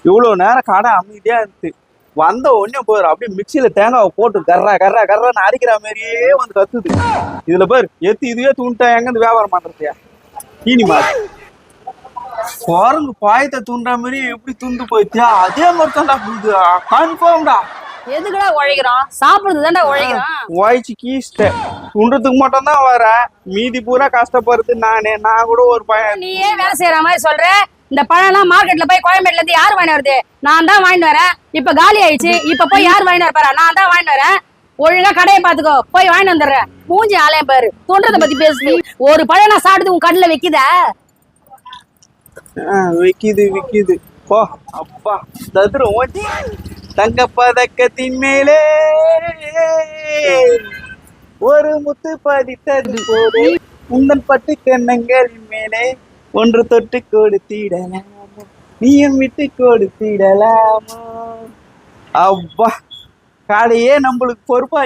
இவ்வளவு நேரம் கடை அமைதியா இருந்து வந்த உடனே போயிரு அப்படியே மிக்சியில தேங்காவை போட்டு கர்றா கர்றா கர்றான்னு அடிக்கிற மாதிரியே வந்து கத்துது. இதுல பேர் எத்து இதுவே தூண்டா எங்க இருந்து வியாபாரம் பண்றதுயா? தீனி மாதிரி குரங்கு பாயத்தை தூண்டுற மாதிரி எப்படி தூண்டு போயிட்டியா? அதே மாதிரி தான்டா புரியுது. கன்ஃபார்ம்டா. எதுக்குடா உழைக்கிறோம்? சாப்பிடுறது தான்டா உழைக்கிறோம். உழைச்சு கீஸ்ட துண்டுறதுக்கு மட்டும் தான் வர, மீதி பூரா கஷ்டப்படுறது நானே. நான் கூட ஒரு பையன். நீயே வேலை செய்யற மாதிரி சொல்ற. இந்த பழம்லாம் மார்க்கெட்ல போய் கோயம்பேட்ல இருந்து யார் வாங்கி வருது? நான் தான் வாங்கிட்டு வரேன். இப்ப காலி ஆயிடுச்சு. இப்ப போய் யார் வாங்கிட்டு வரப்பா? நான் தான் வாங்கிட்டு வரேன். ஒழுங்கா கடையை பாத்துக்கோ, போய் வாங்கிட்டு வந்துடுறேன். மூஞ்சி ஆலயம் பாரு, தோன்றதை பத்தி பேசுது. ஒரு பழம் நான் சாப்பிடுது உன் கண்ணுல வைக்குதா? விக்குது விக்குது போ. அப்பா ததுரம் ஓட்டி தங்க பதக்கத்தின் மேலே ஒரு முத்து பதித்தது போது உந்தன் பட்டு கண்ணங்களின் மேலே ஒன்று தொட்டு கொடுத்திடலாமோ, நீயும் விட்டு கொடுத்திடலாமோ. அப்பா கடையே நம்மளுக்கு பொறுப்பா